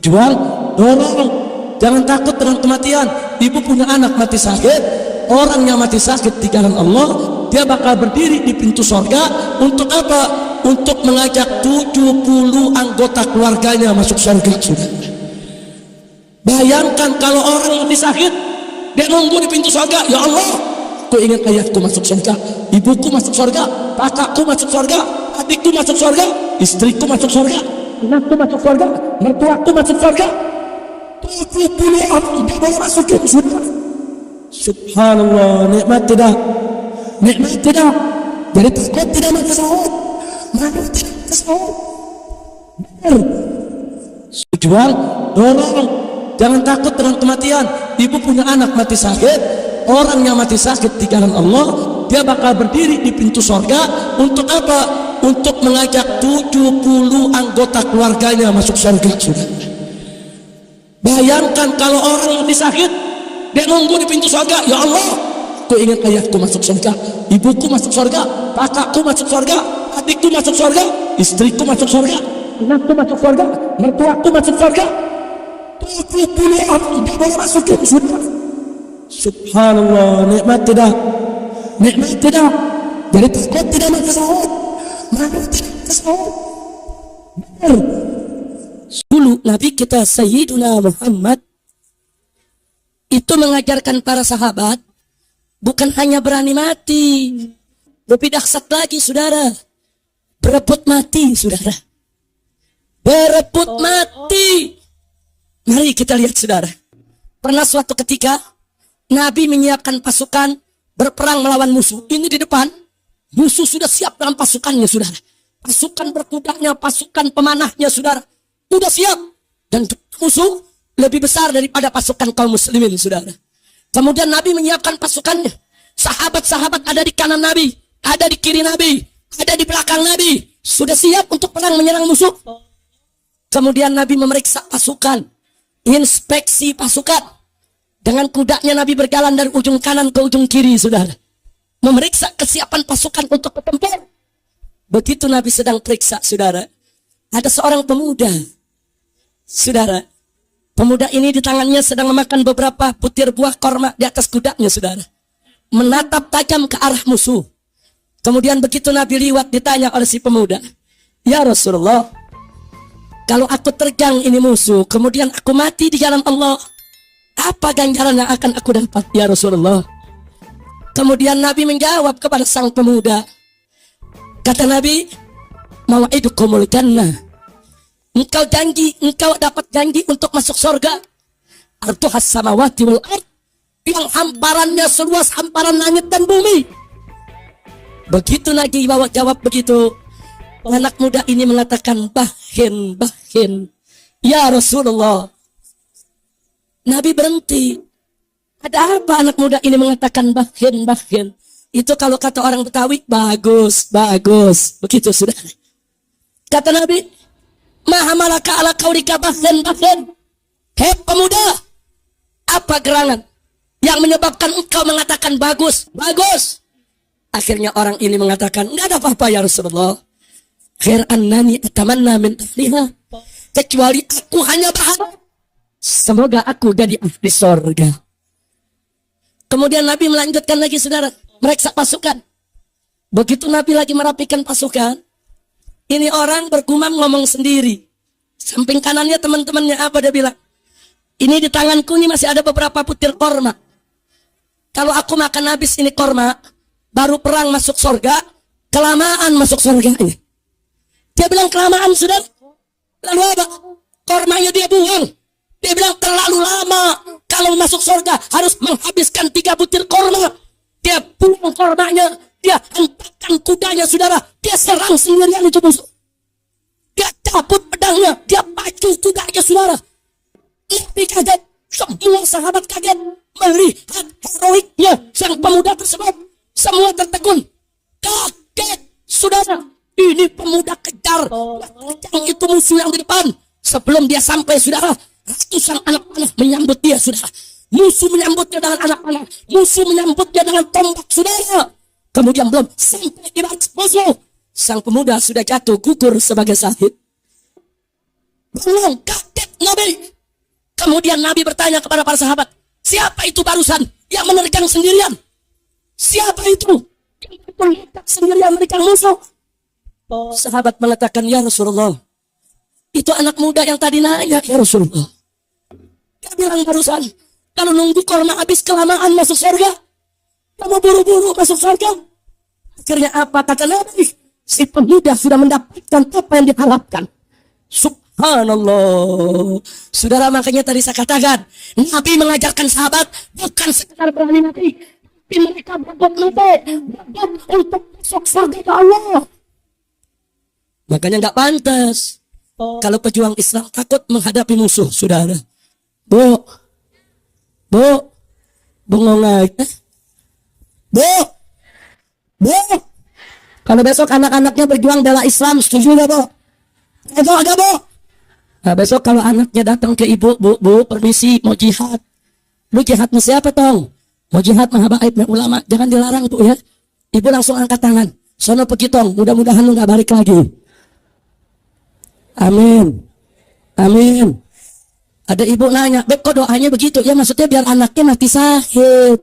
Jual, dorong. Jangan takut dengan kematian. Ibu punya anak mati sakit, orang yang mati sakit di jalan Allah, dia bakal berdiri di pintu surga. Untuk apa? Untuk mengajak 70 anggota keluarganya masuk surga. Bayangkan kalau orang mati sakit, dia nunggu di pintu surga. Ya Allah, aku ingin ayahku masuk surga, ibuku masuk surga, kakakku masuk surga, adikku masuk surga, istriku masuk surga, anakku masuk surga, mertuaku masuk surga. 70 orang dia masukin surga. Subhanallah, nikmat tidak? Nikmat tidak? Jadi takut tidak mati sahut, mati tidak sahut. Jual, dorong. Jangan takut dengan kematian. Ibu punya anak mati sakit, orang yang mati sakit di jalan Allah, dia bakal berdiri di pintu surga. Untuk apa? Untuk mengajak 70 anggota keluarganya masuk surga. Bayangkan kalau orang mati sakit, dia nunggu di pintu surga. Ya Allah, aku ingin ayahku masuk surga, ibuku masuk surga, kakakku masuk surga, adikku masuk surga, istriku masuk surga, anakku masuk surga, mertuaku masuk surga. 70 orang dia masukin surga. Subhanallah, nikmat tidak? Nikmat tidak? Jadi takut tidak mati sahut, mati tidak sahut. Dulu Nabi kita Sayyiduna Muhammad itu mengajarkan para sahabat bukan hanya berani mati, lebih dahsyat lagi saudara, berebut mati saudara, berebut mati. Mari kita lihat saudara, pernah suatu ketika Nabi menyiapkan pasukan berperang melawan musuh. Ini di depan, musuh sudah siap dalam pasukannya saudara, pasukan berkudanya, pasukan pemanahnya saudara, sudah siap. Dan musuh lebih besar daripada pasukan kaum muslimin saudara. Kemudian Nabi menyiapkan pasukannya, sahabat-sahabat ada di kanan Nabi, ada di kiri Nabi, ada di belakang Nabi, sudah siap untuk perang menyerang musuh. Kemudian Nabi memeriksa pasukan, inspeksi pasukan. Dengan kudanya Nabi berjalan dari ujung kanan ke ujung kiri saudara, memeriksa kesiapan pasukan untuk bertempur. Begitu Nabi sedang periksa saudara, ada seorang pemuda saudara. Pemuda ini di tangannya sedang memakan beberapa butir buah korma di atas kudanya saudara, menatap tajam ke arah musuh. Kemudian begitu Nabi liwat, ditanya oleh si pemuda, "Ya Rasulullah, kalau aku terjang ini musuh, kemudian aku mati di jalan Allah, apa ganjaran yang akan aku dapat ya Rasulullah?" Kemudian Nabi menjawab kepada sang pemuda. Kata Nabi, "Mawaidukumul jannah." Engkau janji, engkau dapat janji untuk masuk surga. Arduhas samawati wal ard, yang hamparannya seluas hamparan langit dan bumi. Begitu Nabi jawab begitu, anak muda ini mengatakan, "Bahin, bahin, ya Rasulullah." Nabi berhenti. Ada apa anak muda ini mengatakan bahin, bahin? Itu kalau kata orang Betawi, bagus, bagus. Begitu sudah. Kata Nabi, "Maha malaka ala kaulika bahin, bahin." Hei pemuda, apa gerangan yang menyebabkan engkau mengatakan bagus, bagus? Akhirnya orang ini mengatakan, "Enggak ada apa-apa ya Rasulullah. Khair annani atamanna min ahliha." Kecuali aku hanya berharap semoga aku jadi ahli surga. Kemudian Nabi melanjutkan lagi saudara, meriksa pasukan. Begitu Nabi lagi merapikan pasukan, ini orang bergumam ngomong sendiri. Samping kanannya teman-temannya apa dia bilang, "Ini di tanganku ini masih ada beberapa butir korma. Kalau aku makan habis ini korma, baru perang masuk surga, kelamaan masuk surganya." Dia bilang kelamaan sudah. Lalu apa? Kormanya dia buang. Dia bilang terlalu lama. Kalau masuk surga harus menghabiskan 3 butir korma. Dia buang kormanya, dia hentakkan kudanya saudara, dia serang sendirian itu musuh. Dia cabut pedangnya, dia pacu kudanya saudara. Nabi kaget, semua sahabat kaget melihat heroiknya sang pemuda tersebut. Semua tertegun, kaget saudara. Ini pemuda kejar yang itu musuh yang di depan. Sebelum dia sampai saudara, ratusan anak panah menyambut dia saudara. Musuh menyambutnya dengan anak panah, musuh menyambutnya dengan tombak saudara. Kemudian belum sampai di batas musuh, sang pemuda sudah jatuh gugur sebagai syahid. Bengong, kaget Nabi. Kemudian Nabi bertanya kepada para sahabat, siapa itu barusan yang menerjang sendirian? Siapa itu yang menerjang sendirian menerjang musuh? Sahabat mengatakan, ya Rasulullah, itu anak muda yang tadi nanya, ya Rasulullah. Dia bilang barusan, kalau nunggu korma habis kelamaan masuk surga, kamu buru-buru masuk surga. Akhirnya apa kata Nabi? Si pemuda sudah mendapatkan apa yang diharapkan. Subhanallah. Saudara, makanya tadi saya katakan, Nabi mengajarkan sahabat bukan sekedar berani mati, tapi mereka berbobot mati, berbobot untuk masuk surga Allah. Makanya nggak pantas kalau pejuang Islam takut menghadapi musuh, saudara. Bu, bengong aja. Bu, kalau besok anak-anaknya berjuang bela Islam, setuju nggak, Bu? Itu agak, Bu. Nah, besok kalau anaknya datang ke ibu, Bu, permisi, mau jihad. Lu jihad sama siapa, Tong? Mau jihad sama habaibnya ulama, jangan dilarang, Bu, ya. Ibu langsung angkat tangan. Sono pergi, Tong, mudah-mudahan lu nggak balik lagi. Amin. Ada ibu nanya, Beb, kok doanya begitu? Ya maksudnya biar anaknya mati sakit.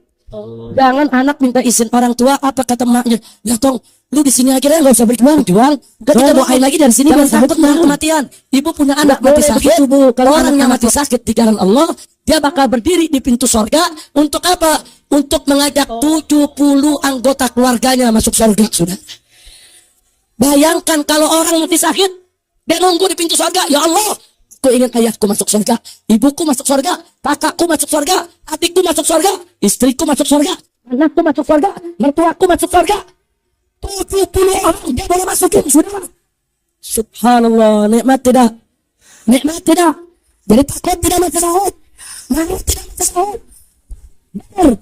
Jangan anak minta izin orang tua, apa kata maknya? Ya Tong, lu di sini akhirnya nggak usah berjuang, jual. Udah kita doain lagi dari sini biar takut kematian. Ibu punya anak mati sakit, kalau orang yang mati sakit di jalan Allah, dia bakal berdiri di pintu surga untuk apa? Untuk mengajak 70 anggota keluarganya masuk surga, sudah. Bayangkan kalau orang mati sakit, dia nunggu di pintu surga, ya Allah, aku ingin ayahku masuk surga, ibuku masuk surga, kakakku masuk surga, adikku masuk surga, istriku masuk surga, anakku masuk surga, mertuaku masuk surga. 70 orang dia boleh masukin, sudah. Subhanallah, nikmat tidak? Nikmat tidak? Jadi takut tidak mati sahut. Malu tidak mati sahut. Benar.